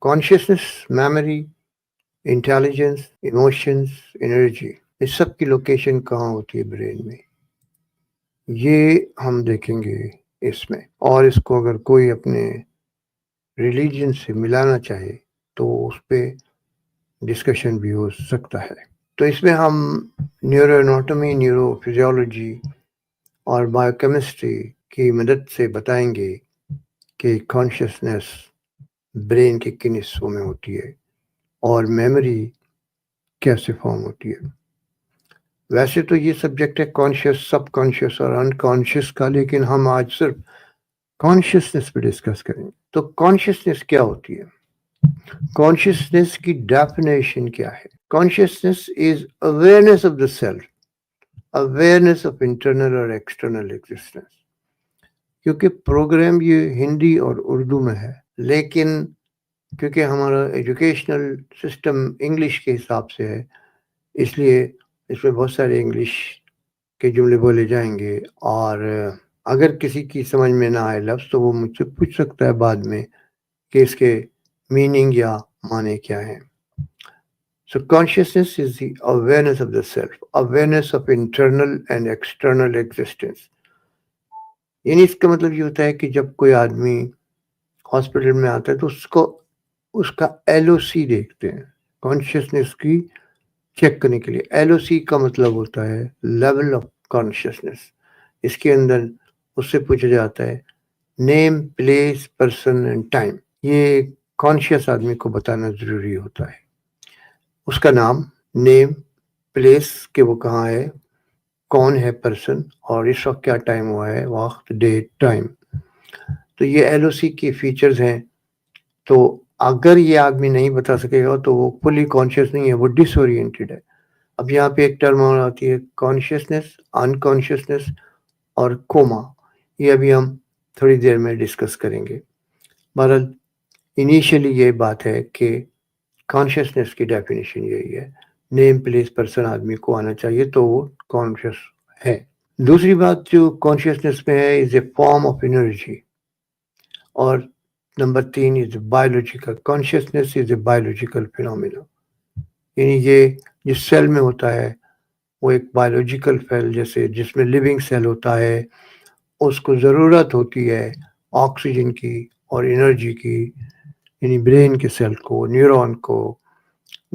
Consciousness, memory, intelligence, emotions, energy, اس سب کی لوکیشن کہاں ہوتی ہے برین میں، یہ ہم دیکھیں گے اس میں. اور اس کو اگر کوئی اپنے ریلیجن سے ملانا چاہے تو اس پہ ڈسکشن بھی ہو سکتا ہے. تو اس میں ہم نیورو اناٹومی، نیورو فزیولوجی اور بایو کیمسٹری کی مدد سے بتائیں گے کہ کانشیسنس برین کے کن حصوں میں ہوتی ہے اور میموری کیسے فارم ہوتی ہے. ویسے تو یہ سبجیکٹ ہے کانشیس، سب کانشیس اور انکانشیس کا، لیکن ہم آج صرف کانشیسنس پہ ڈسکس کریں گے. تو کانشیسنس کیا ہوتی ہے؟ کانشیسنس کی ڈیفینیشن کیا ہے؟ Consciousness is awareness of the self, awareness of internal اور ایکسٹرنل ایگزسٹنس. کیونکہ پروگرام یہ ہندی اور اردو میں ہے، لیکن کیونکہ ہمارا ایجوکیشنل سسٹم انگلش کے حساب سے ہے، اس لیے اس میں بہت سارے انگلش کے جملے بولے جائیں گے. اور اگر کسی کی سمجھ میں نہ آئے لفظ تو وہ مجھ سے پوچھ سکتا ہے بعد میں کہ اس کے میننگ یا معنی کیا ہیں. So consciousness is the awareness of the self, awareness of internal and external existence. یعنی اس کا مطلب یہ ہوتا ہے کہ جب کوئی آدمی ہاسپٹل میں آتا ہے تو اس کا ایل او سی دیکھتے ہیں کانشیسنس کی چیک کرنے کے لیے. ایل او سی کا مطلب ہوتا ہے لیول آف کانشیسنس. اس کے اندر اس سے پوچھا جاتا ہے نیم، پلیس، پرسن اینڈ ٹائم. یہ کانشیس آدمی کو بتانا ضروری ہوتا ہے. اس کا نام، نیم، پلیس کہ وہ کہاں ہے، کون ہے پرسن، اور اس وقت کیا ٹائم ہوا ہے، وقت، ڈیٹ، ٹائم. تو یہ ایل او سی کے فیچرز ہیں. تو اگر یہ آدمی نہیں بتا سکے گا تو وہ فلی کانشیس نہیں ہے، وہ ڈس اورینٹیڈ ہے. اب یہاں پہ ایک ٹرم اور آتی ہے کانشیسنس، انکانشیسنس اور کوما. یہ ابھی ہم تھوڑی دیر میں ڈسکس کریں گے. بہرحال انیشیلی یہ بات ہے کہ کانشیسنس کی ڈیفینیشن یہی ہے، نیم، پلیس، پرسن آدمی کو آنا چاہیے تو وہ کانشیس ہے. دوسری بات جو کانشیسنس میں ہے از اے فارم آف انرجی. اور number 3 is biological. Consciousness is a biological phenomena. یعنی یہ جس سیل میں ہوتا ہے وہ ایک بایولوجیکل سیل، جیسے جس میں لیونگ سیل ہوتا ہے، اس کو ضرورت ہوتی ہے آکسیجن کی اور انرجی کی. یعنی برین کے سیل کو، نیورون کو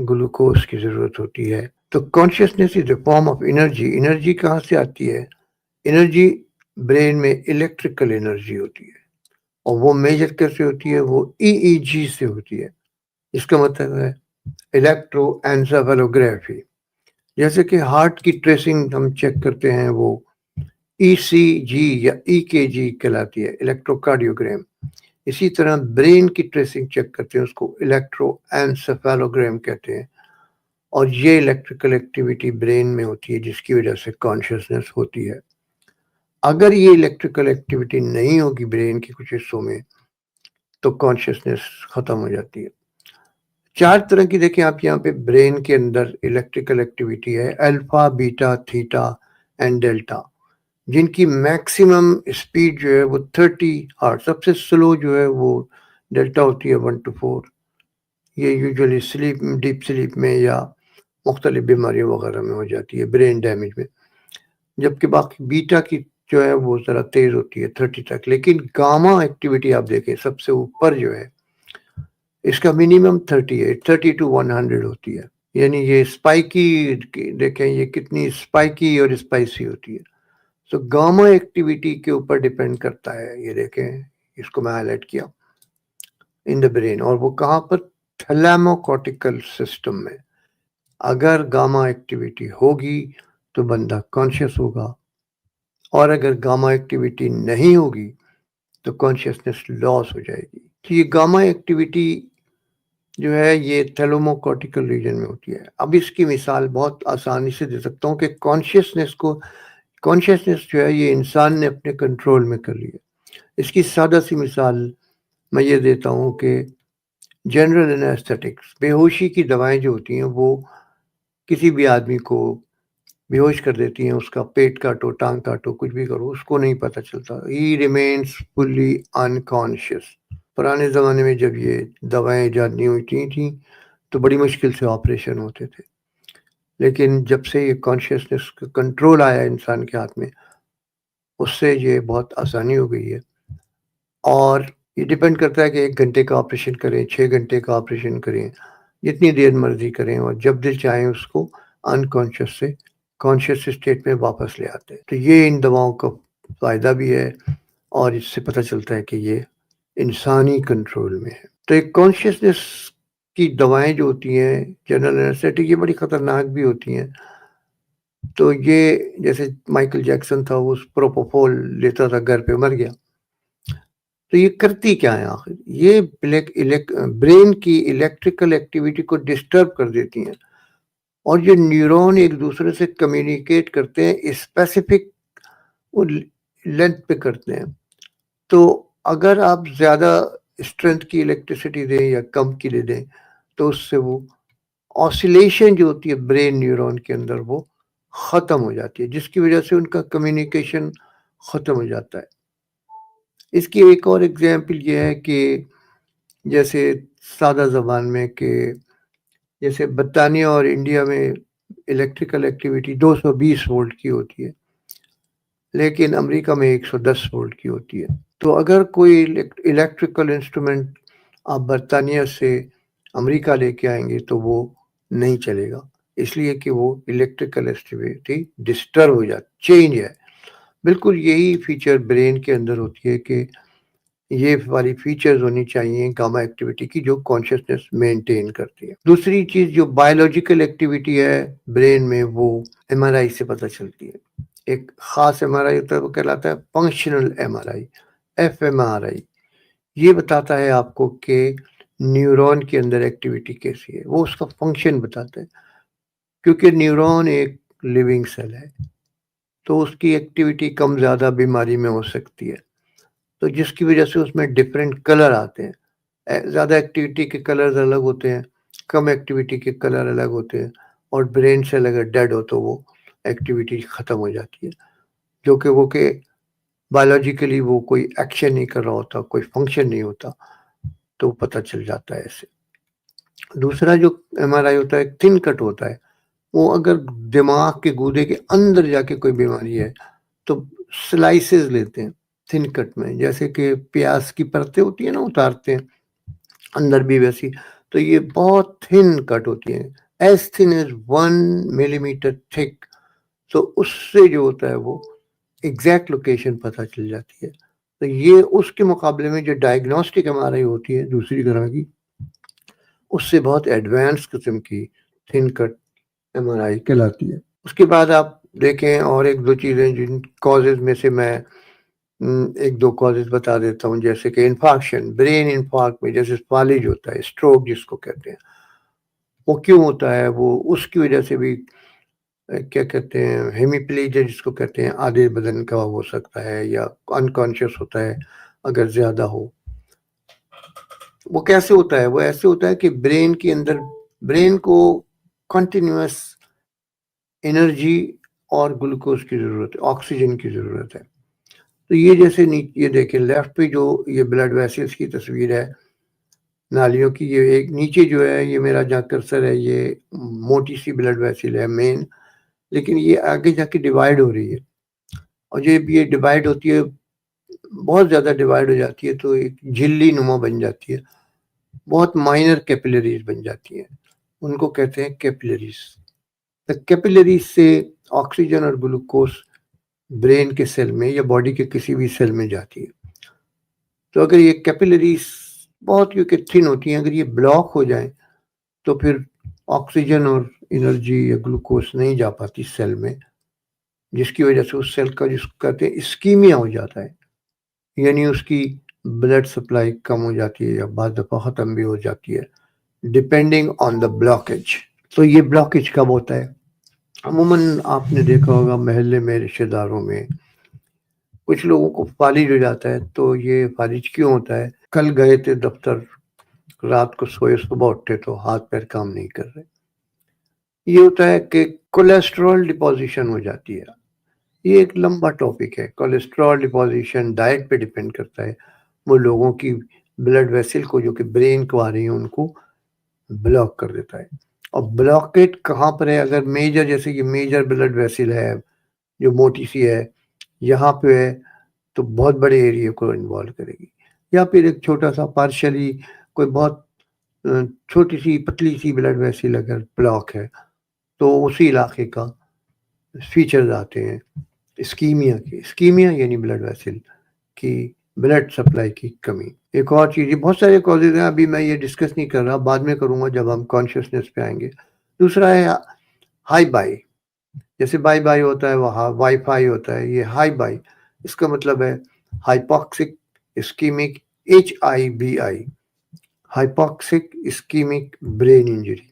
گلوکوز کی ضرورت ہوتی ہے. تو consciousness is a form of energy. Energy کہاں سے آتی ہے؟ انرجی برین میں الیکٹریکل انرجی ہوتی ہے، اور وہ میجر کیسے ہوتی ہے؟ وہ ای جی سے ہوتی ہے. اس کا مطلب ہے الیکٹرو انسیفالوگرافی. جیسے کہ ہارٹ کی ٹریسنگ ہم چیک کرتے ہیں وہ ای سی جی یا ای کے جی کہلاتی ہے، الیکٹرو کارڈیوگرام. اسی طرح برین کی ٹریسنگ چیک کرتے ہیں، اس کو الیکٹرو انسیفالوگرام کہتے ہیں. اور یہ الیکٹریکل ایکٹیویٹی برین میں ہوتی ہے جس کی وجہ سے کانشیسنس ہوتی ہے. اگر یہ الیکٹریکل ایکٹیویٹی نہیں ہوگی برین کے کچھ حصوں میں تو کانشیسنس ختم ہو جاتی ہے. 4 طرح کی دیکھیں آپ یہاں پہ برین کے اندر الیکٹریکل ایکٹیویٹی ہے، alpha, beta, theta and delta, جن کی میکسیمم اسپیڈ جو ہے وہ 30 ہارٹ. سب سے سلو جو ہے وہ ڈیلٹا ہوتی ہے 1 to 4. یہ یوزلی سلیپ، ڈیپ سلیپ میں یا مختلف بیماریوں وغیرہ میں ہو جاتی ہے، برین ڈیمیج میں. جبکہ باقی بیٹا کی جو ہے وہ ذرا تیز ہوتی ہے 30 تک. لیکن گاما ایکٹیویٹی آپ دیکھیں سب سے اوپر جو ہے اس کا منیمم 30 to 100 ہوتی ہے. یعنی یہ اسپائکی دیکھیں یہ کتنی اسپائکی اور اسپائسی ہوتی ہے. سو گاما ایکٹیویٹی کے اوپر ڈیپینڈ کرتا ہے. یہ دیکھیں اس کو میں ہائی لائٹ کیا ان دا برین، اور وہ کہاں پر؟ تھیلیمو کورٹیکل سسٹم میں. اگر گاما ایکٹیویٹی ہوگی تو بندہ کانشیس ہوگا، اور اگر گاما ایکٹیویٹی نہیں ہوگی تو کانشیسنس لاس ہو جائے گی. تو یہ گاما ایکٹیویٹی جو ہے یہ تھیلیمو کورٹیکل ریجن میں ہوتی ہے. اب اس کی مثال بہت آسانی سے دے سکتا ہوں کہ کانشیسنس جو ہے یہ انسان نے اپنے کنٹرول میں کر لی ہے. اس کی سادہ سی مثال میں یہ دیتا ہوں کہ جنرل انیستھیٹکس، بے ہوشی کی دوائیں جو ہوتی ہیں وہ کسی بھی آدمی کو بے ہوش کر دیتی ہیں. اس کا پیٹ کاٹو، ٹانگ کاٹو، کچھ بھی کرو، اس کو نہیں پتہ چلتا. ہی ریمینس فلی انکانشیس. پرانے زمانے میں جب یہ دوائیں ایجاد نہیں ہوتی تھیں تو بڑی مشکل سے آپریشن ہوتے تھے، لیکن جب سے یہ کانشیسنس کا کنٹرول آیا انسان کے ہاتھ میں، اس سے یہ بہت آسانی ہو گئی ہے. اور یہ ڈپینڈ کرتا ہے کہ 1 گھنٹے کا آپریشن کریں، 6 گھنٹے کا آپریشن کریں، جتنی دیر مرضی کریں، اور جب دل چاہیں اس کو انکانشیس سے کانشیس اسٹیٹ میں واپس لے آتے ہیں. تو یہ ان دواؤں کا فائدہ بھی ہے، اور اس سے پتہ چلتا ہے کہ یہ انسانی کنٹرول میں ہے. تو ایک کانشیسنس کی دوائیں جو ہوتی ہیں جنرل اینستھیٹک، یہ بڑی خطرناک بھی ہوتی ہیں. تو یہ جیسے مائیکل جیکسن تھا، وہ پروپوفول لیتا تھا، گھر پہ مر گیا. تو یہ کرتی کیا ہے آخر؟ یہ برین کی الیکٹریکل ایکٹیویٹی کو ڈسٹرب کر دیتی ہیں، اور یہ نیورون ایک دوسرے سے کمیونیکیٹ کرتے ہیں، اسپیسیفک لینتھ پہ کرتے ہیں. تو اگر آپ زیادہ اسٹرینتھ کی الیکٹریسٹی دیں یا کم کی لے دیں تو اس سے وہ آسیلیشن جو ہوتی ہے برین نیورون کے اندر وہ ختم ہو جاتی ہے، جس کی وجہ سے ان کا کمیونیکیشن ختم ہو جاتا ہے. اس کی ایک اور ایگزامپل یہ ہے کہ جیسے سادہ زبان میں کہ جیسے برطانیہ اور انڈیا میں الیکٹریکل ایکٹیویٹی 220 وولٹ کی ہوتی ہے، لیکن امریکہ میں 110 وولٹ کی ہوتی ہے. تو اگر کوئی الیکٹریکل انسٹرومنٹ آپ برطانیہ سے امریکہ لے کے آئیں گے تو وہ نہیں چلے گا، اس لیے کہ وہ الیکٹریکل ایکٹیویٹی ڈسٹرب ہو جاتی، چینج ہے. بالکل یہی فیچر برین کے اندر ہوتی ہے کہ یہ والی فیچرز ہونی چاہیے گاما ایکٹیویٹی کی جو کانشیسنس مینٹین کرتی ہے. دوسری چیز جو بایولوجیکل ایکٹیویٹی ہے برین میں، وہ ایم آر آئی سے پتہ چلتی ہے. ایک خاص ایم آر آئی ہوتا ہے، وہ کہلاتا ہے فنکشنل ایم آر آئی، ایف ایم آر آئی. یہ بتاتا ہے آپ کو کہ نیورون کے اندر ایکٹیویٹی کیسی ہے، وہ اس کا فنکشن بتاتا ہے. کیونکہ نیورون ایک لیونگ سیل ہے تو اس کی ایکٹیویٹی کم زیادہ بیماری میں ہو سکتی ہے، تو جس کی وجہ سے اس میں ڈفرینٹ کلر آتے ہیں. زیادہ ایکٹیویٹی کے کلرز الگ ہوتے ہیں، کم ایکٹیویٹی کے کلر الگ ہوتے ہیں، اور برین سیل اگر ڈیڈ ہو تو وہ ایکٹیویٹی ختم ہو جاتی ہے، جو کہ وہ کہ بایولوجیکلی وہ کوئی ایکشن نہیں کر رہا ہوتا، کوئی فنکشن نہیں ہوتا، تو پتہ چل جاتا ہے ایسے. دوسرا جو ایم آر آئی ہوتا ہے تھن کٹ ہوتا ہے، وہ اگر دماغ کے گودے کے اندر جا کے کوئی بیماری ہے تو سلائسز لیتے ہیں تھن کٹ میں، جیسے کہ پیاز کی پرتیں ہوتی ہیں نا، اتارتے ہیں اندر بھی ویسی. تو یہ بہت تھن کٹ ہوتی ہیں، ایز تھن ایز 1 ملی میٹر تھک. تو اس سے جو ہوتا ہے وہ ایگزیکٹ لوکیشن پتہ چل جاتی ہے. تو یہ اس کے مقابلے میں جو ڈائگنوسٹک ایم آر آئی ہوتی ہے دوسری طرح کی، اس سے بہت ایڈوانس قسم کی تھن کٹ ایم آر آئی کہلاتی ہے. اس کے بعد آپ دیکھیں اور 1-2 چیزیں جن کازز میں سے میں 1-2 کازز بتا دیتا ہوں، جیسے کہ انفارکشن، برین انفارکٹ میں جیسے فالج ہوتا ہے، اسٹروک جس کو کہتے ہیں، وہ کیوں ہوتا ہے؟ وہ اس کی وجہ سے بھی کیا کہتے ہیں ہیمیپلیجیا جس کو کہتے ہیں، آدھے بدن کا ہو سکتا ہے، یا انکانشیس ہوتا ہے اگر زیادہ ہو. وہ کیسے ہوتا ہے؟ وہ ایسے ہوتا ہے کہ برین کے اندر، برین کو کنٹینیوس انرجی اور گلوکوز کی ضرورت ہے، آکسیجن کی ضرورت ہے. تو یہ جیسے یہ دیکھیں لیفٹ پہ جو یہ بلڈ ویسلز کی تصویر ہے نالیوں کی، یہ ایک نیچے جو ہے، یہ میرا جہاں کرسر ہے، یہ موٹی سی بلڈ ویسل ہے مین، لیکن یہ آگے جا کے ڈیوائڈ ہو رہی ہے، اور جب یہ ڈیوائڈ ہوتی ہے، بہت زیادہ ڈیوائڈ ہو جاتی ہے تو ایک جھلی نما بن جاتی ہے، بہت مائنر کیپیلریز بن جاتی ہیں، ان کو کہتے ہیں کیپیلریز. کیپیلریز سے آکسیجن اور گلوکوز برین کے سیل میں یا باڈی کے کسی بھی سیل میں جاتی ہے. تو اگر یہ کیپیلریز بہت کیونکہ تھن ہوتی ہیں، اگر یہ بلاک ہو جائیں تو پھر آکسیجن اور انرجی یا گلوکوز نہیں جا پاتی سیل میں، جس کی وجہ سے اس سیل کا جس کو کہتے ہیں اسکیمیا ہو جاتا ہے، یعنی اس کی بلڈ سپلائی کم ہو جاتی ہے یا بعض دفعہ ختم بھی ہو جاتی ہے، ڈپینڈنگ آن دا بلاکیج. تو یہ بلاکیج کب ہوتا ہے؟ عموماً آپ نے دیکھا ہوگا محلے میں، رشتہ داروں میں کچھ لوگوں کو فالج ہو جاتا ہے. تو یہ فالج کیوں ہوتا ہے؟ کل گئے تھے دفتر، رات کو سوئے، صبح اٹھے تو ہاتھ پیر کام نہیں کر رہے. یہ ہوتا ہے کہ کولیسٹرول ڈپوزیشن ہو جاتی ہے. یہ ایک لمبا ٹاپک ہے. کولیسٹرول ڈپوزیشن ڈائٹ پہ ڈیپینڈ کرتا ہے، وہ لوگوں کی بلڈ ویسل کو جو کہ برین کو آ رہی ہیں ان کو بلاک کر دیتا ہے. اور بلاکیٹ کہاں پر ہے؟ اگر میجر، جیسے کہ میجر بلڈ ویسل ہے جو موٹی سی ہے، یہاں پہ ہے تو بہت بڑے ایریا کو انوالو کرے گی. یا پھر ایک چھوٹا سا پارشلی کوئی بہت چھوٹی سی پتلی سی بلڈ ویسل اگر بلاک ہے تو اسی علاقے کا فیچرز آتے ہیں اسکیمیا کے. اسکیمیا یعنی بلڈ ویسل کی بلڈ سپلائی کی کمی. ایک اور چیز، یہ بہت سارے کازز ہیں، ابھی میں یہ ڈسکس نہیں کر رہا، بعد میں کروں گا جب ہم کانشیسنیس پہ آئیں گے. دوسرا ہے ہائی بائی. جیسے بائی بائی ہوتا ہے، وہاں وائی فائی ہوتا ہے، یہ ہائی بائی اس کا مطلب ہے ہائپوکسک اسکیمک HIBI، ہائپوکسک اسکیمک برین انجری.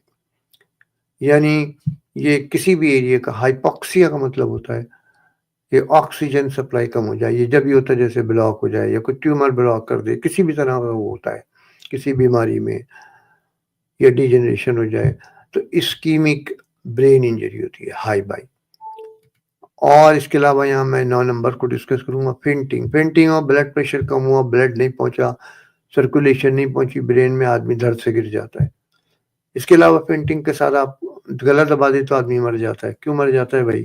یعنی یہ کسی بھی ایریا کا ہائپوکسیا کا مطلب ہوتا ہے کہ آکسیجن سپلائی کم ہو جائے. یہ جب بھی ہوتا ہے جیسے بلاک ہو جائے یا کوئی ٹیومر بلاک کر دے، کسی بھی طرح کا وہ ہوتا ہے کسی بیماری میں، یا ڈی جنریشن ہو جائے تو اسکیمک برین انجری ہوتی ہے ہائی بائی. اور اس کے علاوہ یہاں میں 9 نمبر کو ڈسکس کروں گا، فینٹنگ. فینٹنگ اور بلڈ پریشر کم ہوا، بلڈ نہیں پہنچا، سرکولیشن نہیں پہنچی برین میں، آدمی درد سے گر جاتا ہے. اس کے علاوہ فینٹنگ کے ساتھ آپ گلا دبا دیں تو آدمی مر جاتا ہے. کیوں مر جاتا ہے بھائی؟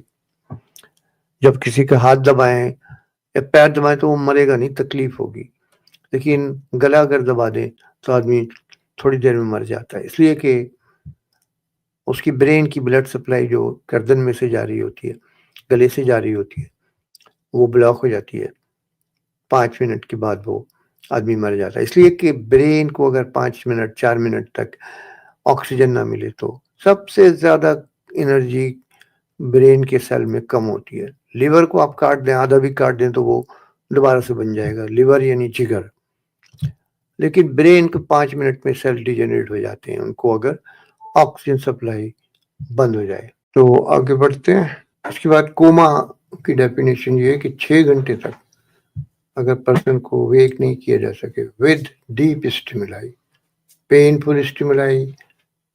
جب کسی کا ہاتھ دبائیں یا پیر دبائیں تو وہ مرے گا نہیں، تکلیف ہوگی، لیکن گلا اگر دبا دیں تو آدمی تھوڑی دیر میں مر جاتا ہے. اس لیے کہ اس کی برین کی بلڈ سپلائی جو گردن میں سے جا رہی ہوتی ہے، گلے سے جا رہی ہوتی ہے، وہ بلاک ہو جاتی ہے. 5 منٹ کے بعد وہ آدمی مر جاتا ہے. اس لیے کہ برین کو اگر 5 منٹ 4 منٹ تک آکسیجن نہ ملے تو سب سے زیادہ انرجی برین کے سیل میں کم ہوتی ہے. لیور کو آپ کاٹ دیں، آدھا بھی کاٹ دیں تو وہ دوبارہ سے بن جائے گا، لیور یعنی جگر. لیکن برین کو 5 منٹ میں سیل ڈی جنریٹ ہو جاتے ہیں ان کو اگر آکسیجن سپلائی بند ہو جائے. تو آگے بڑھتے ہیں. اس کے بعد کوما کی ڈیفینیشن یہ ہے کہ 6 گھنٹے تک اگر پرسن کو ویک نہیں کیا جا سکے with deep stimuli, painful stimuli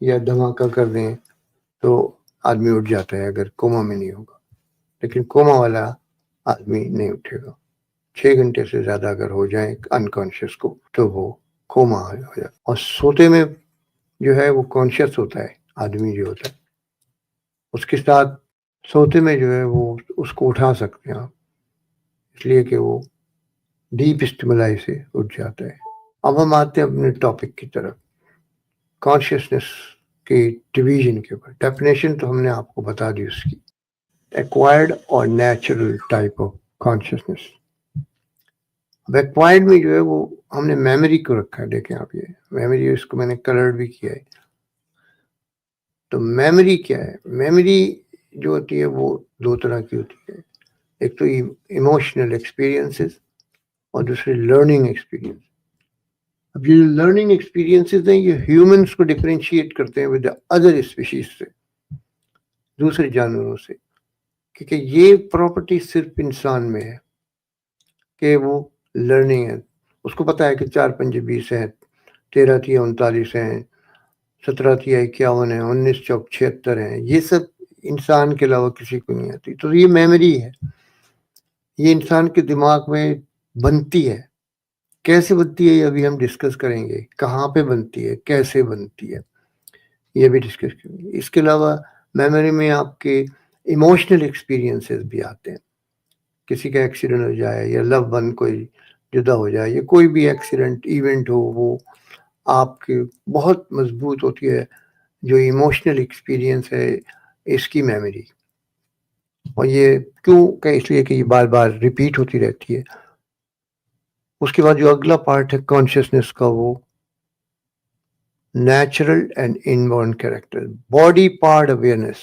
یا دھماکہ کر دیں تو آدمی اٹھ جاتا ہے اگر کوما میں نہیں ہوگا. لیکن کوما والا آدمی نہیں اٹھے گا. 6 گھنٹے سے زیادہ اگر ہو جائیں انکانشیس کو تو وہ کوما ہو جاتا. اور سوتے میں جو ہے وہ کانشیس ہوتا ہے آدمی جو ہوتا ہے، اس کے ساتھ سوتے میں جو ہے وہ اس کو اٹھا سکتے ہیں آپ، اس لیے کہ وہ ڈیپ اسٹیمولائی سے اٹھ جاتا ہے. اب ہم آتے ہیں اپنے ٹاپک کی طرف، کانشیسنیس کی ڈویژن کے اوپر. ڈیفینیشن تو ہم نے آپ کو بتا دی اس کی. ایکوائرڈ اور نیچرل ٹائپ آف کانشیسنیس. اب ایکوائرڈ میں جو ہے وہ ہم نے میموری کو رکھا ہے. دیکھیں آپ، یہ میموری اس کو میں نے کلر بھی کیا ہے. تو میموری کیا ہے؟ میموری جو ہوتی ہے وہ 2 طرح کی ہوتی ہے. ایک تو ایموشنل ایکسپیرینسز اور دوسرے لرننگ ایکسپیرینس. اب یہ لرننگ ایکسپیرینسز ہیں، یہ ہیومنس کو ڈفرینشیٹ کرتے ہیں ود ادر اسپیشیز سے، دوسرے جانوروں سے. کیونکہ یہ پراپرٹی صرف انسان میں ہے کہ وہ لرننگ ہے. اس کو پتا ہے کہ 4 5 20 ہیں، 13 تیا 39 ہیں، 17 تیا 51 ہیں، 19 چوک 76 ہیں. یہ سب انسان کے علاوہ کسی کو نہیں آتی. تو یہ میموری ہے، یہ انسان کے دماغ میں بنتی ہے. کیسے بنتی ہے یہ ابھی ہم ڈسکس کریں گے، کہاں پہ بنتی ہے، کیسے بنتی ہے، یہ بھی ڈسکس کریں گے. اس کے علاوہ میموری میں آپ کے ایموشنل ایکسپیرینسز بھی آتے ہیں. کسی کا ایکسیڈنٹ ہو جائے یا لو ون کوئی جدا ہو جائے یا کوئی بھی ایکسیڈنٹ ایونٹ ہو، وہ آپ کے بہت مضبوط ہوتی ہے جو ایموشنل ایکسپیرینس ہے اس کی میموری. اور یہ کیوں کہ اس لیے کہ یہ بار بار ریپیٹ ہوتی رہتی ہے. اس کے بعد جو اگلا پارٹ ہے کانشیسنس کا، وہ natural and inborn character. Body part awareness.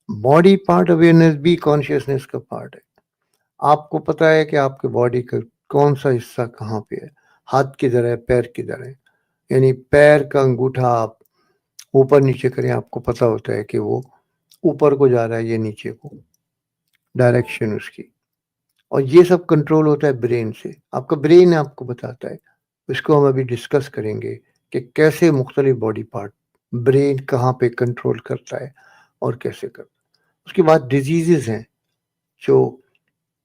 Body part awareness بھی کانشیسنس کا پارٹ ہے. آپ کو پتا ہے کہ آپ کے باڈی کا کون سا حصہ کہاں پہ ہے، ہاتھ کدھر ہے، پیر کدھر ہے. یعنی پیر کا انگوٹھا آپ اوپر نیچے کریں، آپ کو پتا ہوتا ہے کہ وہ اوپر کو جا رہا ہے یا نیچے کو، ڈائریکشن اس کی. اور یہ سب کنٹرول ہوتا ہے برین سے. آپ کا برین آپ کو بتاتا ہے. اس کو ہم ابھی ڈسکس کریں گے کہ کیسے مختلف باڈی پارٹ برین کہاں پہ کنٹرول کرتا ہے اور کیسے کرتا ہے. اس کے بعد ڈیزیزز ہیں جو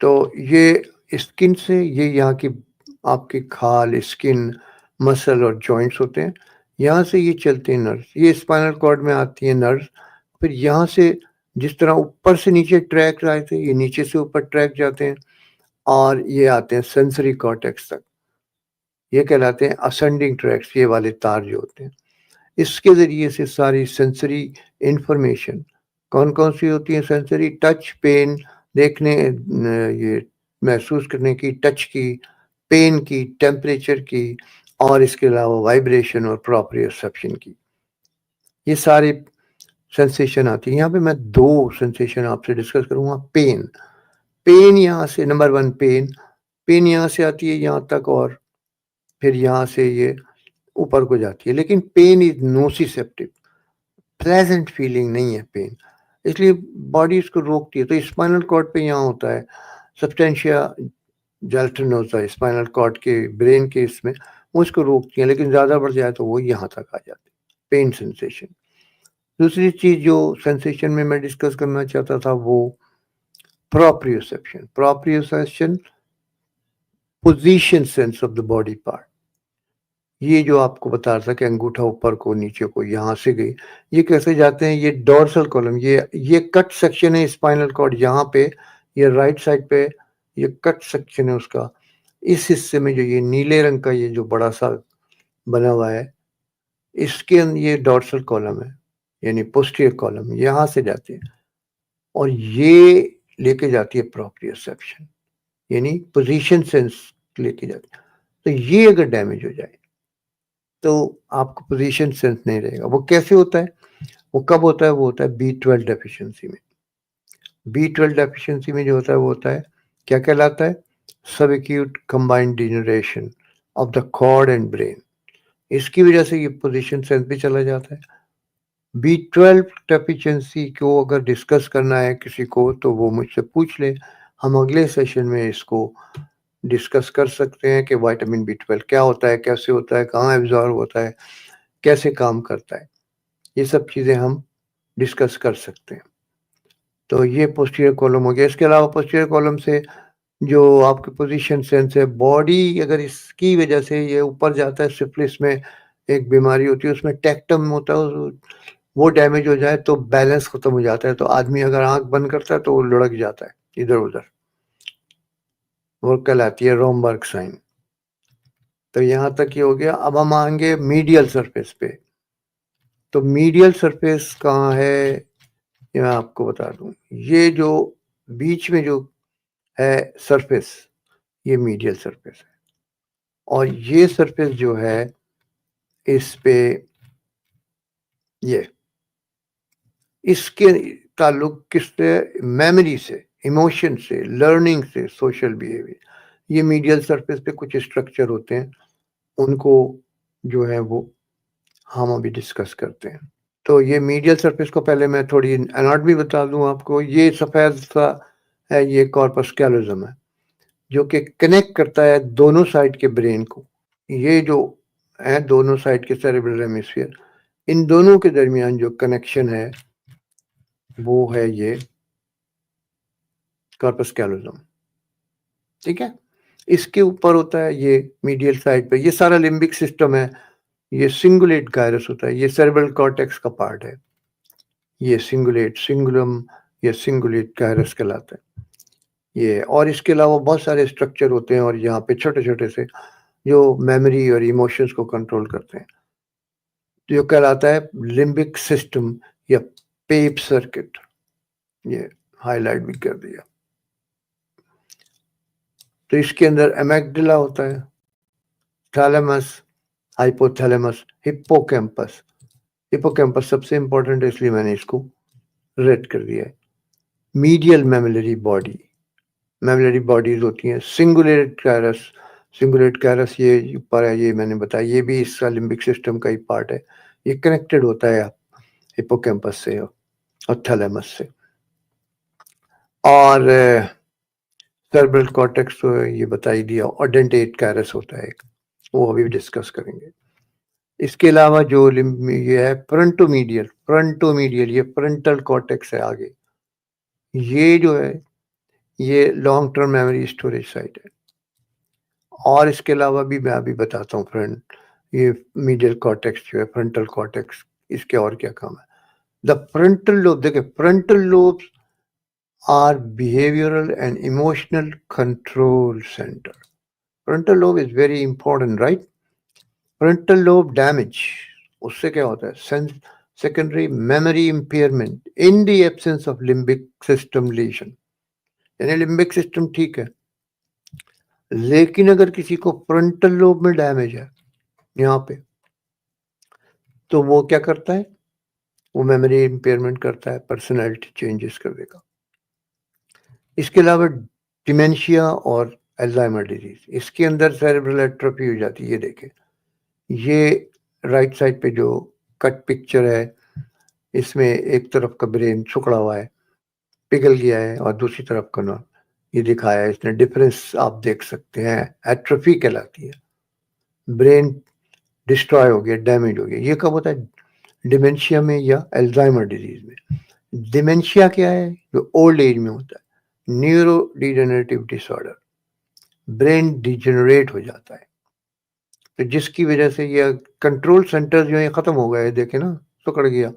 تو یہ اسکن سے یہ یہاں کی آپ کی کھال اسکن مسل اور جوائنٹس ہوتے ہیں, یہاں سے یہ چلتے ہیں نرس, یہ اسپائنل کارڈ میں آتی ہیں نرس, پھر یہاں سے جس طرح اوپر سے نیچے ٹریک آئے تھے یہ نیچے سے اوپر ٹریک جاتے ہیں اور یہ آتے ہیں سینسری کارٹیکس تک, یہ کہلاتے ہیں اسینڈنگ ٹریکس, یہ والے تار جو ہوتے ہیں. اس کے ذریعے سے ساری سینسری انفارمیشن کون کون سی ہوتی ہیں, سینسری ٹچ پین دیکھنے, یہ محسوس کرنے کی, ٹچ کی, پین کی, ٹیمپریچر کی, اور اس کے علاوہ وائبریشن اور پراپریوسیپشن کی, یہ سارے سینسیشن آتی ہیں. یہاں پہ میں 2 سینسیشن آپ سے ڈسکس کروں گا. پین یہاں سے نمبر 1 پین یہاں سے آتی ہے یہاں تک, اور پھر یہاں سے یہ اوپر کو جاتی ہے, لیکن پین از نوسیسیپٹیو, پلیزنٹ فیلنگ نہیں ہے پین, اس لیے باڈی اس کو روکتی ہے. تو اسپائنل کارڈ پہ یہاں ہوتا ہے سبسٹینشیا جیلٹنوزا, اسپائنل کارڈ کے برین کے اس میں وہ اس کو روکتی ہیں, لیکن زیادہ بڑھ جائے تو وہ یہاں تک آ جاتی ہے پین سینسیشن. دوسری چیز جو سینسیشن میں ڈسکس کرنا چاہتا تھا وہ proprioception position sense of the body part. یہ جو آپ کو بتا رہا تھا کہ انگوٹھا اوپر کو نیچے کو یہاں سے گئی, یہ کیسے جاتے ہیں, یہ ڈورسل کالم, یہ کٹ سیکشن ہے اسپائنل کارڈ یہاں پہ, یہ رائٹ سائڈ پہ یہ کٹ سیکشن ہے اس کا. اس حصے میں جو یہ نیلے رنگ کا یہ جو بڑا سا بنا ہوا ہے, اس کے اندر یہ ڈورسل کالم ہے, یعنی پوسٹیئر کالم, یہاں سے جاتے ہیں اور یہ لے کے جاتی ہے پراپریوسیپشن, یعنی پوزیشن سینس لے کے جاتی ہے. تو یہ اگر ڈیمیج ہو جائے تو آپ کو پوزیشن سینس نہیں رہے گا. وہ کیسے ہوتا ہے, وہ کب ہوتا ہے, وہ ہوتا ہے B12 ڈیفیشنسی میں. B12 ڈیفیشنسی میں جو ہوتا ہے وہ ہوتا ہے کیا کہلاتا ہے, subacute combined degeneration of the cord and brain. اس کی وجہ سے یہ پوزیشن سینس بھی چلا جاتا ہے. B12 ڈیفیشنسی کو اگر ڈسکس کرنا ہے کسی کو تو وہ مجھ سے پوچھ لے, ہم اگلے سیشن میں اس کو ڈسکس کر سکتے ہیں کہ وائٹامن B12 کیا ہوتا ہے, کیسے ہوتا ہے, کہاں ایبزارب ہوتا ہے, کیسے کام کرتا ہے, یہ سب چیزیں ہم ڈسکس کر سکتے ہیں. تو یہ پوسٹیریئر کالم ہو گیا. اس کے علاوہ پوسٹیریئر کالم سے جو آپ کی پوزیشن سینس ہے, باڈی اگر اس کی وجہ سے یہ اوپر جاتا ہے, سفلس میں ایک بیماری ہوتی ہے اس میں ٹیکٹم ہوتا ہے, وہ ڈیمیج ہو جائے تو بیلنس ختم ہو جاتا ہے, تو آدمی اگر آنکھ بند کرتا ہے تو وہ لڑک جاتا ہے ادھر ادھر, وہ کہلاتی ہے رومبرگ سائن. تو یہاں تک یہ ہو گیا. اب ہم آئیں گے میڈیل سرفیس پہ. تو میڈیل سرفیس کہاں ہے یہ میں آپ کو بتا دوں. یہ جو بیچ میں جو ہے سرفیس, یہ میڈیل سرفیس ہے, اور یہ سرفیس جو ہے اس پہ یہ اس کے تعلق کس سے, میموری سے, ایموشن سے, لرننگ سے, سوشل بیہیویئر. یہ میڈیل سرفیس پہ کچھ اسٹرکچر ہوتے ہیں, ان کو جو ہے وہ ہم ابھی ڈسکس کرتے ہیں. تو یہ میڈیل سرفیس کو پہلے میں تھوڑی اناٹمی بتا دوں آپ کو. یہ سفید سا ہے, یہ کارپس کیلوزم ہے جو کہ کنیکٹ کرتا ہے دونوں سائڈ کے برین کو. یہ جو ہے دونوں سائڈ کے سیریبرل ہیمیسفیئر, ان دونوں کے درمیان جو کنیکشن ہے وہ ہے یہ کارپس کیلوزم. ٹھیک ہے, اس کے اوپر ہوتا ہے یہ میڈیل سائڈ پہ, یہ سارا لمبک سسٹم ہے. یہ سنگولیٹ گائرس ہوتا ہے, یہ سیریبرل کارٹیکس کا پارٹ ہے. یہ سنگولم یا سنگولیٹ گائرس کہلاتا ہے یہ. اور اس کے علاوہ بہت سارے اسٹرکچر ہوتے ہیں, اور یہاں پہ چھوٹے چھوٹے سے جو میموری اور ایموشنز کو کنٹرول کرتے ہیں, جو کہلاتا ہے لمبک سسٹم یا پیپ سرکٹ. یہ ہائی لائٹ بھی کر دیا. تو اس کے اندر امیگڈلا ہوتا ہے, تھیلیمس, ہائپوتھیلیمس, ہپوکیمپس. ہپوکیمپس سب سے امپورٹنٹ ہے اس لیے میں نے اس کو ریڈ کر دیا ہے. میڈیل میملری باڈیز ہوتی ہیں. سنگولیٹ گائرس یہ اوپر ہے, یہ میں نے بتایا, یہ بھی اس کا لمبک سسٹم کا ہی پارٹ ہے. یہ کنیکٹڈ ہوتا ہے ہپوکیمپس سے اور تھیلیمس سے. اور سیریبرل کارٹیکس یہ بتا ہی دیا. اڈینٹیٹ گائرس ہوتا ہے ایک, وہ ابھی ڈسکس کریں گے. اس کے علاوہ جو یہ ہے فرنٹو میڈیل, یہ فرنٹل کارٹیکس ہے آگے. یہ جو ہے یہ long term memory storage site ہے. اور اس کے علاوہ بھی میں ابھی بتاتا ہوں فرینڈ، یہ میڈیل کارٹیکس جو ہے، فرنٹل کارٹیکس، اس کے اور کیا کام ہے. دا فرنٹل لوب، دیکھیں frontal lobe are behavioural and emotional control centre. Frontal lobe is very important, right. Frontal lobe damage, اس سے کیا ہوتا ہے؟ Secondary memory impairment in the absence of limbic system lesion. یعنی لمبک سسٹم ٹھیک ہے، لیکن اگر کسی کو فرنٹل لوب میں ڈیمیج ہے یہاں پہ، تو وہ کیا کرتا ہے؟ وہ میموری امپیئرمنٹ کرتا ہے، پرسنالٹی چینجز کر دے گا. اس کے علاوہ ڈیمینشیا اور الزائمر ڈیزیز، اس کے اندر سیریبرل ایٹروفی ہو جاتی ہے. یہ دیکھیں، یہ رائٹ سائڈ پہ جو کٹ پکچر ہے، اس میں ایک طرف کا برین سکڑا ہوا ہے، پگھل گیا ہے، اور دوسری طرف کا نا یہ دکھایا ہے. اس نے ڈفرینس آپ دیکھ سکتے ہیں، ایٹروفی کہلاتی ہے. برین ڈسٹرائے ہو گیا، ڈیمیج ہو گیا. یہ کب ہوتا ہے؟ ڈیمینشیا میں یا الزائمر ڈیزیز میں. ڈیمینشیا کیا ہے؟ جو اولڈ ایج میں ہوتا ہے. نیورو ڈیجنریٹو ڈس آرڈر، برین ڈیجنریٹ ہو جاتا ہے، تو جس کی وجہ سے یہ کنٹرول سینٹر جو ہے ختم ہو گئے. دیکھیں نا، سکڑ گیا.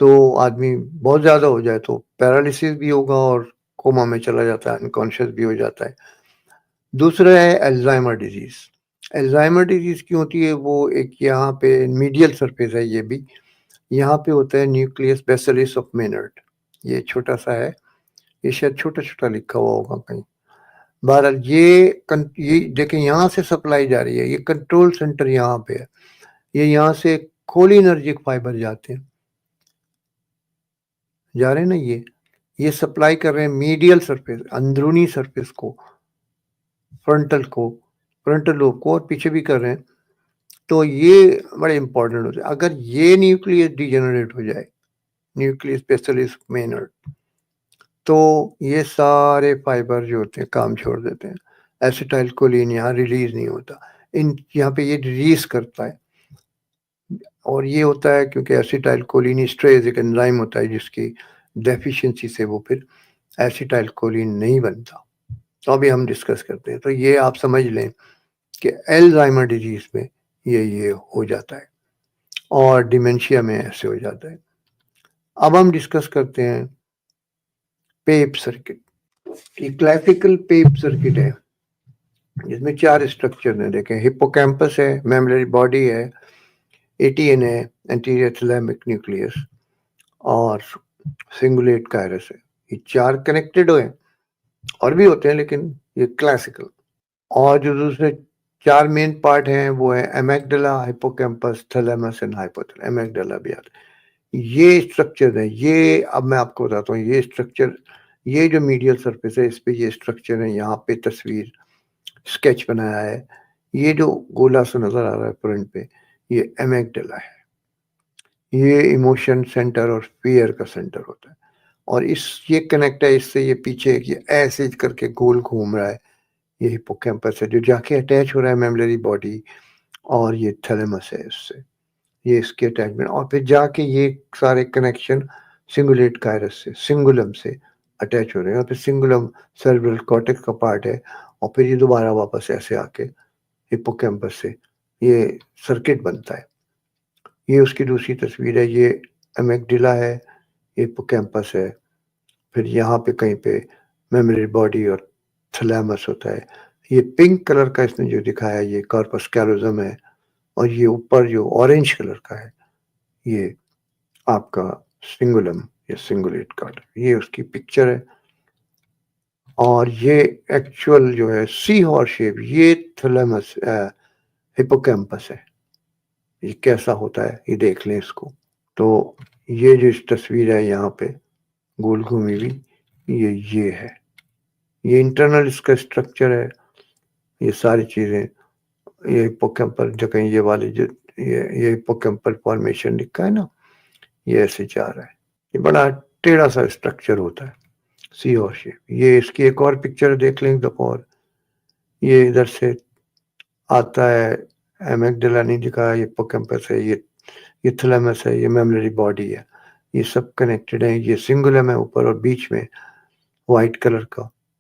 تو آدمی بہت زیادہ ہو جائے تو پیرالسس بھی ہوگا اور کوما میں چلا جاتا ہے، انکانشیس بھی ہو جاتا ہے. دوسرا ہے الزائمر ڈیزیز. الزائمر ڈیزیز کیوں ہوتی ہے؟ وہ ایک یہاں پہ میڈیل سرفیس ہے، یہ بھی یہاں پہ ہوتا ہے نیوکلیس بیسلس آف مینرڈ. یہ چھوٹا سا ہے، یہ شاید چھوٹا چھوٹا لکھا ہوا ہوگا کہیں. بہرحال یہ دیکھیں یہاں سے سپلائی جا رہی ہے، یہ کنٹرول سینٹر یہاں پہ ہے. یہ یہاں سے کولینرجک فائبر جاتے ہیں، جا رہے ہیں نا، یہ سپلائی کر رہے ہیں میڈیل سرفیس، اندرونی سرفیس کو، فرنٹل لوب کو، اور پیچھے بھی کر رہے ہیں. تو یہ بڑے امپورٹنٹ ہوتے ہیں. اگر یہ نیوکلیس ڈی جنریٹ ہو جائے، نیوکلیس بیسلس مینرڈ، تو یہ سارے فائبر جو ہوتے ہیں کام چھوڑ دیتے ہیں. ایسیٹائل کولین یہاں ریلیز نہیں ہوتا، یہاں پہ یہ ریلیز کرتا ہے. اور یہ ہوتا ہے کیونکہ ایسیٹائل کولین اسٹریز ایک انزائم ہوتا ہے جس کی ڈیفیشنسی سے وہ پھر ایسیٹائل کولین نہیں بنتا. تو ابھی ہم ڈسکس کرتے ہیں. تو یہ آپ سمجھ لیں کہ الزائمر ڈیزیز میں یہ ہو جاتا ہے، اور ڈیمینشیا میں ایسے ہو جاتا ہے. اب ہم ڈسکس کرتے ہیں پیپ سرکٹ. یہ کلاسیکل پیپ سرکٹ ہے جس میں 4 اسٹرکچر ہیں. دیکھیں، ہپوکیمپس ہے، میموری باڈی ہے، ATN ہے، انٹیریئر تھیلیمک نیوکلیس، اور سنگولیٹ کائرس ہے. یہ 4 کنیکٹڈ ہوئے، اور بھی ہوتے ہیں لیکن یہ کلاسیکل. اور جو دوسرے 4 مین پارٹ ہیں وہ ہے amygdala, hippocampus, thalamus and hypothalamus. Amygdala بھی آتا ہے. یہ اسٹرکچر ہے. یہ اب میں آپ کو بتاتا ہوں، یہ اسٹرکچر، یہ جو میڈیل سرفیس ہے اس پہ یہ اسٹرکچر ہے. یہاں پہ تصویر اسکیچ بنایا ہے. یہ جو گولا سا نظر آ رہا ہے فرنٹ پہ، یہ امیگڈلا ہے. یہ ایموشن سینٹر اور فیئر کا سینٹر ہوتا ہے. اور یہ کنیکٹ ہے اس سے، یہ پیچھے یہ ایسے کر کے گول گھوم رہا ہے. یہ ہپوکیمپس ہے جو جا کے اٹیچ ہو رہا ہے میموری باڈی، اور یہ تھیلیمس ہے اس سے، یہ اس کے اٹیچمنٹ. اور پھر جا کے یہ سارے کنیکشن سنگولیٹ کائرس سے، سنگولم سے اٹیچ ہو رہے ہیں. اور پھر سنگولم سیریبرل کارٹیکس کا پارٹ ہے، اور پھر یہ دوبارہ واپس ایسے آ کے ہپوکیمپس سے یہ سرکٹ بنتا ہے. یہ اس کی دوسری تصویر ہے. یہ امیگڈلا ہے، یہ ہپوکیمپس ہے. پھر یہاں پہ کہیں پہ میموری باڈی اور تھیلیمس ہوتا ہے. یہ پنک کلر کا اس نے جو دکھایا ہے یہ کارپس کیلوزم ہے، اور یہ اوپر جو اورنج کلر کا ہے یہ آپ کا سنگولم یا سنگولیٹ کارڈ. یہ اس کی پکچر ہے. اور یہ ایکچوئل جو ہے سی ہارس شیپ، یہ تھیلیمس ہپوکیمپس ہے. یہ کیسا ہوتا ہے یہ دیکھ لیں اس کو. تو یہ جو تصویر ہے یہاں پہ گول گھومی ہوئی، یہ ہے، یہ انٹرنل اس کا اسٹرکچر ہے. یہ ساری چیزیں، یہ ہپوکیمپل جو کہیں یہ والے جو یہ ہپوکیمپل فارمیشن لکھا ہے نا، یہ ایسے جا رہا ہے. یہ بڑا ٹیڑھا سا اسٹرکچر ہوتا ہے، سی اور شیپ. یہ اس کی ایک اور پکچر دیکھ لیں ایک دفعہ اور. یہ ادھر سے آتا ہے، امیگڈلا نہیں دکھایا، یہ ہپوکیمپس ہے، یہ تھیلیمس ہے، یہ میموری باڈی ہے. یہ سب کنیکٹڈ ہیں. یہ سنگولم ہے اوپر، اور بیچ میں وائٹ کلر کا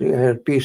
herpes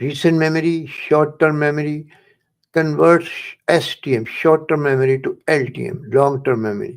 recent memory, short-term memory, converts STM, short-term memory, to LTM, long-term memory,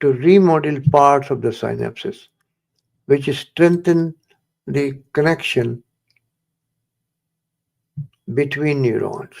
to remodel parts of the synapses which strengthen the connection between neurons.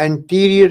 anterior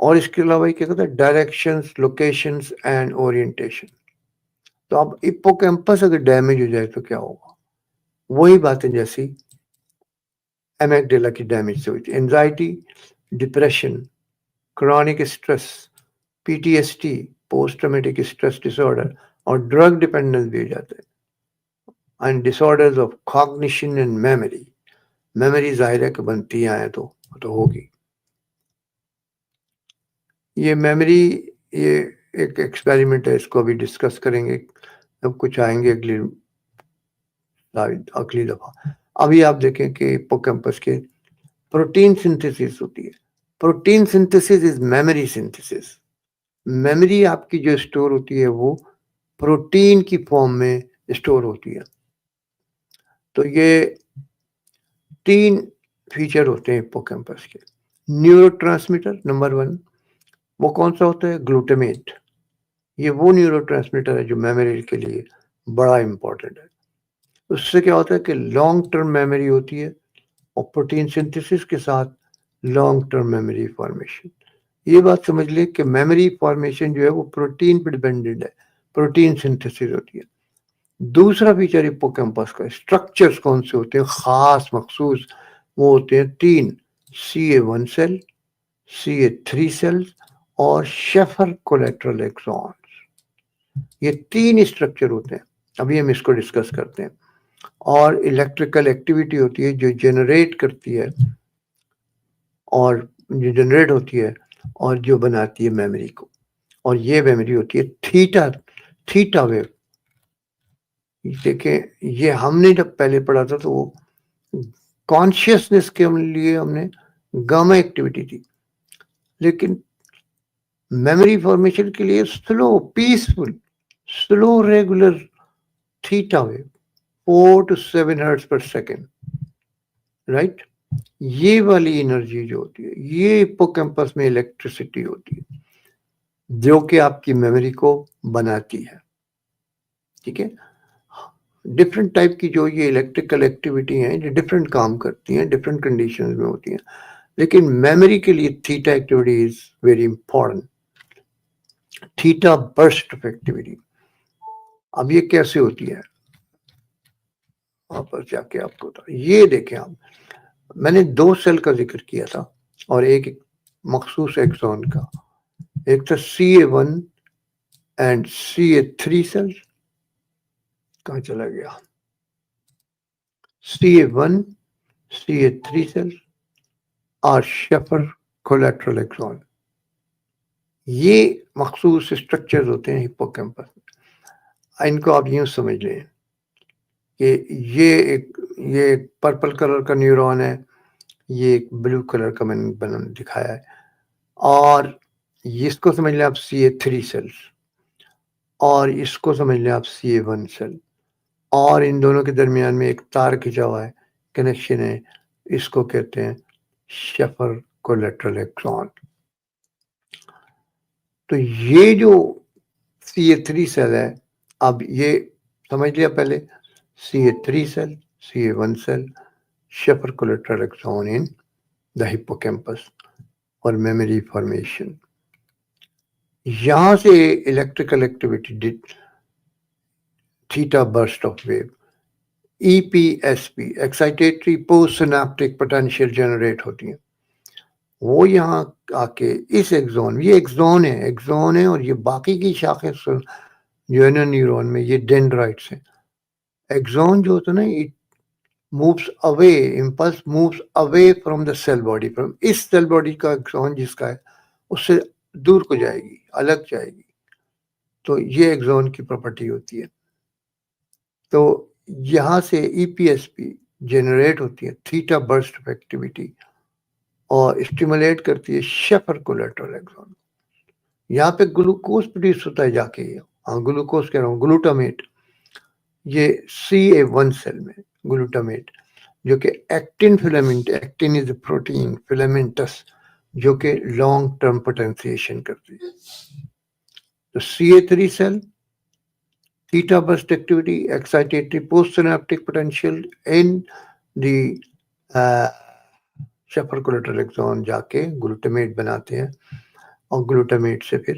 اور اس کے علاوہ یہ کیا کہتا ہے ڈائریکشنز لوکیشنز اینڈ اورینٹیشن. تو اب ہپو کیمپس اگر ڈیمیج ہو جائے تو کیا ہوگا؟ وہی باتیں جیسی ایمیگڈیلا کی ڈیمیج سے ہوئی تھی. Anxiety, depression, chronic stress, P T S T, post traumatic stress disorder اور ڈرگ ڈپینڈنس بھی ہو جاتے ہیں. And disorders of cognition and memory. Memory ظاہر ہے کہ بنتی آئے تو ہوگی. یہ میموری یہ ایک ایکسپیریمنٹ ہے، اس کو ابھی ڈسکس کریں گے جب کچھ آئیں گے اگلی دفعہ. ابھی آپ دیکھیں کہ ہپوکیمپس کے پروٹین سنتھیسس ہوتی ہے. Protein synthesis is memory synthesis. Memory آپ کی جو اسٹور ہوتی ہے وہ پروٹین کی فارم میں اسٹور ہوتی ہے. تو یہ 3 فیچر ہوتے ہیں ہپوکیمپس کے. نیورو ٹرانسمیٹر نمبر 1 وہ کون سا ہوتا ہے؟ گلوٹامیٹ. یہ وہ نیورو ٹرانسمیٹر ہے جو میموری کے لیے بڑا امپورٹنٹ ہے. اس سے کیا ہوتا ہے کہ لانگ ٹرم میموری ہوتی ہے اور پروٹین سنتھیسس کے ساتھ لانگ ٹرم میموری فارمیشن. یہ بات سمجھ لیں کہ میموری فارمیشن جو ہے وہ پروٹین پہ ڈیپینڈنٹ ہے، پروٹین سنتھیسس ہوتی ہے. دوسرا فیچر ہپوکیمپس کا اسٹرکچرز کون سے ہوتے ہیں خاص مخصوص؟ وہ ہوتے ہیں 3: CA1 سیل، CA3 سیلز اور شیفر کولیٹرل ایکسونز. یہ 3 اسٹرکچر ہوتے ہیں. ابھی ہم اس کو ڈسکس کرتے ہیں. اور الیکٹریکل ایکٹیویٹی ہوتی ہے جو جنریٹ کرتی ہے اور جو جنریٹ ہوتی ہے اور جو بناتی ہے میموری کو. اور یہ میموری ہوتی ہے تھیٹا ویو. دیکھیں یہ ہم نے جب پہلے پڑھا تھا تو وہ کانشیسنس کے لیے ہم نے گاما ایکٹیویٹی تھی، لیکن میموری فارمیشن کے لیے slow peaceful slow regular theta wave 4 to 7 hertz per second. Right. یہ والی انرجی جو ہوتی ہے یہ ہپوکیمپس میں الیکٹریسٹی ہوتی ہے جو کہ آپ کی میموری کو بناتی ہے. ٹھیک ہے. ڈفرینٹ ٹائپ کی جو یہ الیکٹریکل ایکٹیویٹی ہیں جو ڈفرینٹ کام کرتی ہیں ڈفرینٹ کنڈیشنز میں ہوتی ہیں، لیکن میموری کے لیے theta activity is very important. Theta burst of activity. اب یہ کیسے ہوتی ہے واپس جا کے آپ کو یہ دیکھیں. آپ میں نے 2 سیل کا ذکر کیا تھا اور ایک مخصوص ایکسون کا. ایک تھا CA1 اینڈ CA3 سیل. کہاں چلا گیا؟ CA1 CA3 سیل اور شیفر کولیٹرل ایکسون. یہ مخصوص اسٹرکچرز ہوتے ہیں ہپوکیمپس. ان کو آپ یوں سمجھ لیں کہ یہ ایک پرپل کلر کا نیورون ہے، یہ ایک بلو کلر کا میں نے دکھایا ہے، اور اس کو سمجھ لیں آپ CA3 سیلز اور اس کو سمجھ لیں آپ CA1 سیل، اور ان دونوں کے درمیان میں ایک تار کھینچا ہوا ہے، کنیکشن ہے، اس کو کہتے ہیں شیفر کولیٹرل ایکسون. تو یہ جو CA3 سیل ہے، اب یہ سمجھ لیا پہلے CA3 cell CA1 cell Schaffer collateral axon in the hippocampus اور میموری فارمیشن. یہاں سے electrical activity theta burst of wave EPSP excitatory post synaptic potential generate ہوتی ہیں. وہ یہاں آ کے اس ایکزون، یہ ایکزون ہے اور یہ باقی کی شاخیں جو ہے نا نیورون میں یہ ڈینڈرائٹس ہیں. ایکزون جو ہوتا ہے نا it moves away, impulse moves away from the cell body, from اس سیل باڈی کا ایکزون جس کا ہے اس سے دور کو جائے گی، الگ جائے گی. تو یہ ایکزون کی پراپرٹی ہوتی ہے. تو یہاں سے EPSP جنریٹ ہوتی ہے تھیٹا برسٹ آف ایکٹیویٹی اور اسٹیمولیٹ کرتی ہے شیفر کولیٹرل ایکسون. یہاں پہ گلوکوز پروڈیوس ہوتا ہے جا کے، گلوکوز کہہ رہا ہوں گلوٹامیٹ. یہ CA1 سیل میں گلوٹامیٹ جو کہ ایکٹین فلامنٹ، ایکٹین از اے پروٹین فلامنٹس جو کہ لانگ ٹرم پوٹینسیشن کرتی ہے. تو CA3 cell theta burst activity, excitatory postsynaptic potential in the Schaffer collateral axon جا کے گلوٹامیٹ بناتے ہیں اور گلوٹامیٹ سے پھر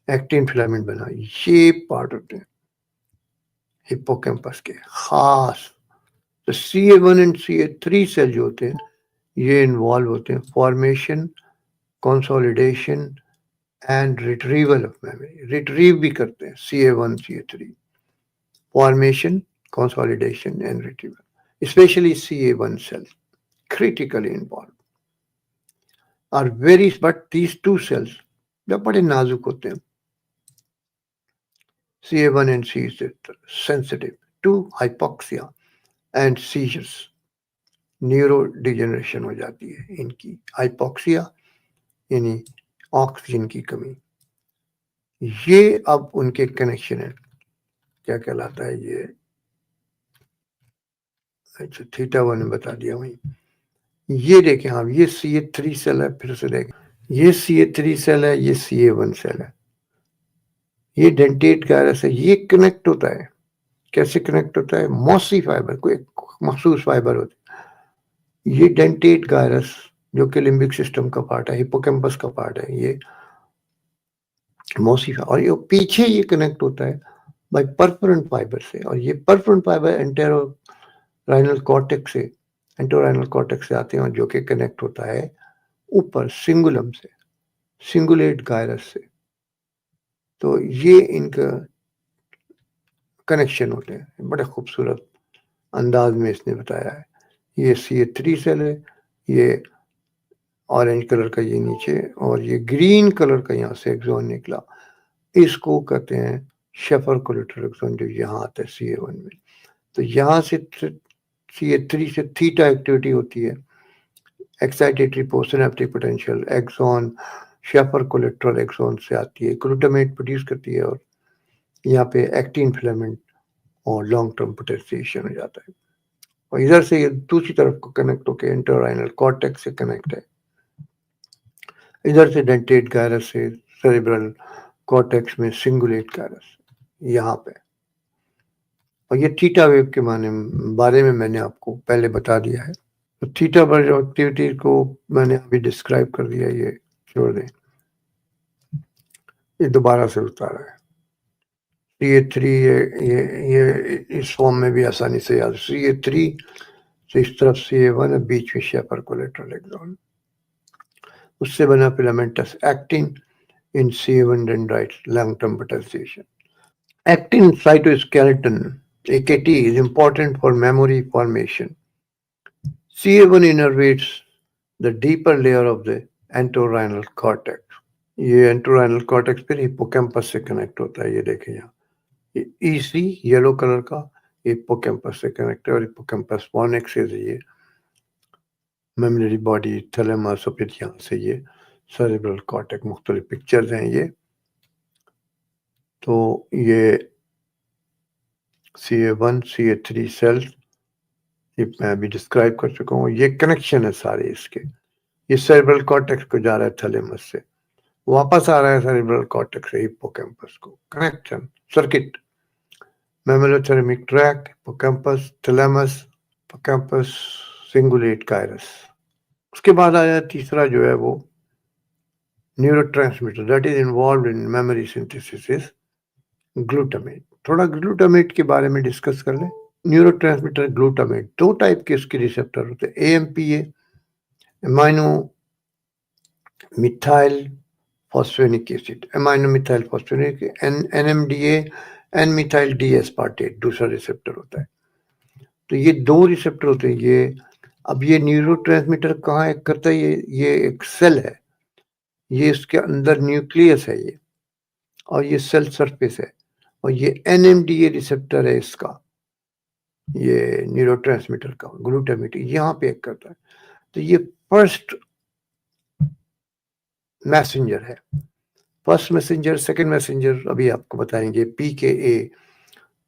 ایکٹین فلامنٹ بنا. یہ پارٹ ہوتے ہیں ہپوکیمپس کے خاص. تو CA1 اینڈ CA3 سیل جو ہوتے ہیں یہ انوالو ہوتے ہیں formation, consolidation and retrieval of memory. Retrieve بھی کرتے ہیں CA1 CA3. Formation, consolidation and retrieval, especially CA1 cell critically involved are very, but these two cells جو بڑے نازک ہوتے ہیں CA1 and CA3 sensitive to hypoxia and seizures. Neurodegeneration ہو جاتی ہے ان کی. ہائپوکسیا یعنی آکسیجن کی کمی. یہ اب ان کے کنیکشن ہے, کیا کہلاتا ہے یہ, اچھا تھیٹا 1 نے بتا دیا وہیں. یہ دیکھیں آپ, یہ CA3 سیل ہے, پھر سے دیکھیں یہ CA3 سیل ہے, یہ CA1 سیل ہے, یہ ڈینٹیٹ گائرس ہے. یہ کنیکٹ ہوتا ہے, کیسے کنیکٹ ہوتا ہے؟ موسی فائبر, کوئی مخصوص فائبر ہوتی ہے. یہ ڈینٹیٹ گائرس جو کہ لمبک سسٹم کا پارٹ ہے, ہپوکیمپس کا پارٹ ہے, یہ موسی فائبر, اور یہ پیچھے یہ کنیکٹ ہوتا ہے بائی پرفورنٹ فائبر سے. اور یہ پرفورنٹ فائبر انٹرورائنل کارٹیکس سے, انٹرورائنل کارٹیکس سے آتے ہیں, اور جو کہ کنیکٹ ہوتا ہے اوپر سنگولم سے, سنگولیٹ گائرس سے. تو یہ ان کا کنیکشن ہوتے ہیں. بڑے خوبصورت انداز میں اس نے بتایا ہے. یہ CA3 سیل ہے, یہ آرنج کلر کا یہ نیچے, اور یہ گرین کلر کا یہاں سے ایکزون نکلا, اس کو کہتے ہیں شیفر کولیٹر ایکزون, جو یہاں آتا ہے CA1 میں. تو یہاں سے CA3 سے تھیٹا ایکٹیویٹی ہوتی ہے, excitatory post synaptic potential axon Schaffer collateral axon سے آتی ہے, گلوٹامیٹ پروڈیوس کرتی ہے, اور یہاں پہ ایکٹین فلامنٹ اور لانگ ٹرم پوٹینسیشن ہو جاتا ہے. اور ادھر سے یہ دوسری طرف کو کنیکٹ ہو کے انٹرورائنل کارٹیکس سے کنیکٹ ہے, ادھر سے ڈینٹیٹ گائرس سے سیریبرل کارٹیکس میں سنگولیٹ گائرس یہاں پہ. اور یہ تھیٹا ویو کے بارے میں نے آپ کو پہلے بتا دیا ہے. تو تھیٹا پر جو ایکٹیویٹی کو میں نے ابھی ڈسکرائب کر دیا, یہ چھوڑ دیں, یہ دوبارہ سے اتارا ہے. CA3 یہ اس فارم میں بھی آسانی سے یاد. CA3 سے اس طرف CA1 ہے, بیچ میں شیفر کولیٹرل ایکزون, اس سے بنا فلامنٹس ایکٹین in CA1 dendrites long term potentiation. Actin cytoskeleton AKT is important for memory formation. CA1 innervates the deeper layer of the entorhinal cortex. یہ انٹورائنل کارٹیکس پھر ہپوکیمپس سے کنیکٹ ہوتا ہے. یہ دیکھیں یہاں یہ EC یلو کلر کا ہپوکیمپس سے کنیکٹ ہے, اور ہپوکیمپس فونکس سے یہ میموری باڈی تھیلیمس, اور پھر یہاں سے یہ سیریبرل کارٹیک. مختلف پکچرز ہیں یہ. تو یہ CA1 CA3 سیلز یہ میں ابھی ڈسکرائب کر چکا ہوں. یہ کنیکشن ہے سارے اس کے. یہ سیریبرل کارٹیکس کو جا رہا ہے تھیلیمس سے, واپس آ رہا ہے سیریبرل کارٹیکس سے ہپوکیمپس کو. Connection circuit, mammillothalamic tract, hippocampus, thalamus, hippocampus, cingulate gyrus. اس کے بعد آیا تیسرا جو ہے وہ neurotransmitter that is involved in memory synthesis, glutamate. تھوڑا گلوٹامیٹ کے بارے میں ڈسکس کر لیں. نیورو ٹرانسمیٹر گلوٹامیٹ دو ٹائپ کے اس کے ریسپٹر ہوتے ہیں, AMPA amino methyl phosphinic acid, amino methyl phosphinic, NMDA N methyl D aspartate دوسرا ریسپٹر ہوتا ہے. تو یہ دو ریسپٹر ہوتے ہیں. یہ اب یہ نیورو ٹرانسمیٹر کہاں ایک کرتا ہے, یہ ایک سیل ہے, یہ اس کے اندر نیوکلیس ہے یہ, اور یہ سیل سرفیس ہے, اور یہ NMDA ریسپٹر ہے اس کا, یہ نیورو ٹرانسمیٹر کا گلوٹامیٹ یہاں پہ ایک کرتا ہے. تو یہ فرسٹ میسنجر ہے, فرسٹ میسنجر. سیکنڈ میسنجر ابھی آپ کو بتائیں گے, PKA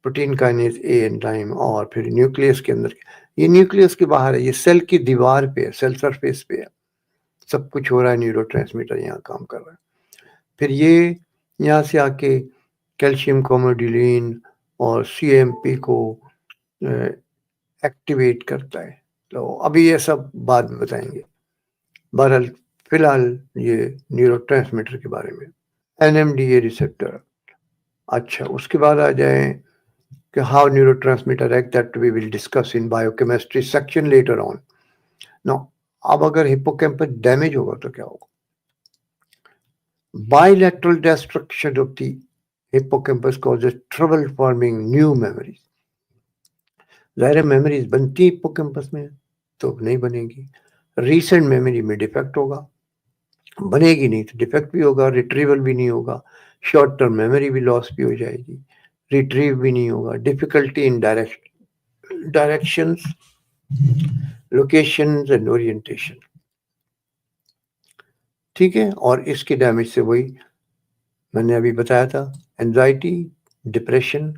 protein kinase A enzyme, اور پھر نیوکلیس کے اندر. یہ نیوکلیس کے باہر ہے, یہ سیل کی دیوار پہ ہے, سیل سرفیس پہ ہے, سب کچھ ہو رہا ہے. نیورو ٹرانسمیٹر یہاں کام کر رہا ہے. پھر یہ یہاں سے آ کے کیلشیم کوموڈولین اور CMP کو ایکٹیویٹ کرتا ہے. تو ابھی یہ سب بعد میں بتائیں گے. بہرحال فی الحال یہ نیورو ٹرانسمیٹر کے بارے میں NMDA ریسپٹر. اچھا اس کے بعد آ جائیں کہ how neurotransmitter act that we will discuss in biochemistry section later on. Now اب اگر ہپوکیمپس ڈیمیج ہوگا تو کیا ہوگا؟ Bilateral destruction of the hippocampus causes trouble forming new memories. ظاہر میموریز بنتی ہپوکیمپس میں تو نہیں بنے گی. ریسنٹ میموری میں ڈیفیکٹ ہوگا، بنے گی نہیں تو ڈیفیکٹ بھی ہوگا، ریٹریول بھی نہیں ہوگا، شارٹ ٹرم میموری بھی لاس بھی ہو جائے گی، ریٹریو بھی نہیں ہوگا، difficulty in directions, locations and orientation. ٹھیک ہے. اور اس کے ڈیمیج سے وہی میں نے ابھی بتایا تھا، anxiety, depression,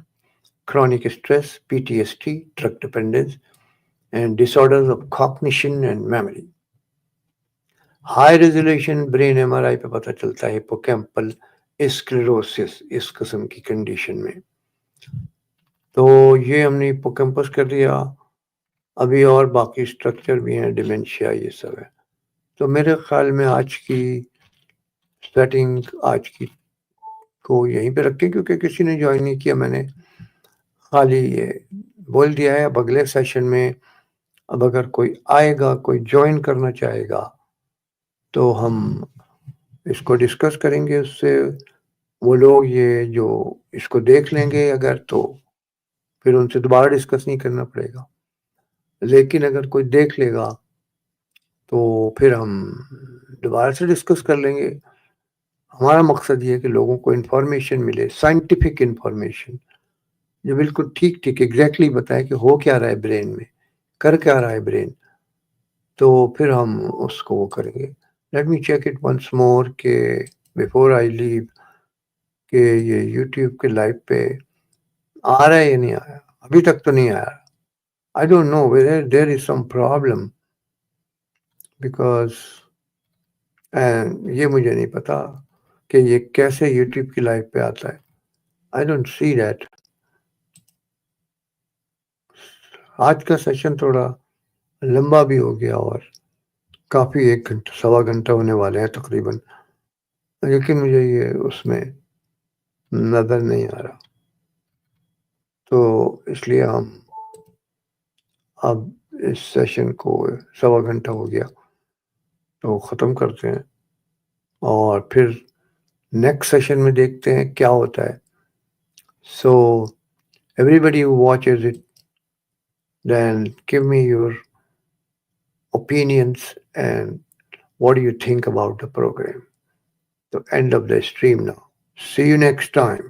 chronic stress, PTSD, drug dependence, and disorders of cognition and memory. High resolution brain MRI پہ پتہ چلتا ہے hippocampal sclerosis اس قسم کی کنڈیشن میں. تو یہ ہم نے hippocampus کر دیا. ابھی اور باقی اسٹرکچر بھی ہیں، ڈیمینشیا یہ سب ہے. تو میرے خیال میں آج کی سیٹنگ آج کی کو یہیں پہ رکھیں، کیونکہ کسی نے جوائن نہیں کیا. میں نے خالی یہ بول دیا ہے. اب اگلے سیشن میں اب اگر کوئی آئے گا، کوئی جوائن کرنا چاہے گا تو ہم اس کو ڈسکس کریں گے. اس سے وہ لوگ یہ جو اس کو دیکھ لیں گے اگر، تو پھر ان سے دوبارہ ڈسکس نہیں کرنا پڑے گا. لیکن اگر کوئی دیکھ لے گا تو پھر ہم دوبارہ سے ڈسکس کر لیں گے. ہمارا مقصد یہ ہے کہ لوگوں کو انفارمیشن ملے، سائنٹیفک انفارمیشن جو بالکل ٹھیک ٹھیک ایگزیکٹلی بتائے کہ ہو کیا رہا ہے برین میں، کر کیا رہا ہے برین. تو پھر ہم اس کو وہ کریں گے. Let me check it once more کہ بیفور آئی لیو کہ یہ یوٹیوب کے لائیو پہ آ رہا ہے یا نہیں آیا. ابھی تک تو نہیں آیا. I don't know whether there is some problem, because یہ مجھے نہیں پتا کہ یہ کیسے یوٹیوب کی لائیو پہ آتا ہے. I don't see that. آج کا سیشن تھوڑا لمبا بھی ہو گیا اور کافی 1 گھنٹہ 1.25 گھنٹہ ہونے والے ہیں تقریباً، لیکن مجھے یہ اس میں نظر نہیں آ رہا. تو اس لیے ہم اب اس سیشن کو 1.25 گھنٹہ ہو گیا تو ختم کرتے ہیں، اور پھر نیکسٹ سیشن میں دیکھتے ہیں کیا ہوتا ہے. So every who watches it, then give me your opinions and what do you think about the program. So end of the stream now. See you next time.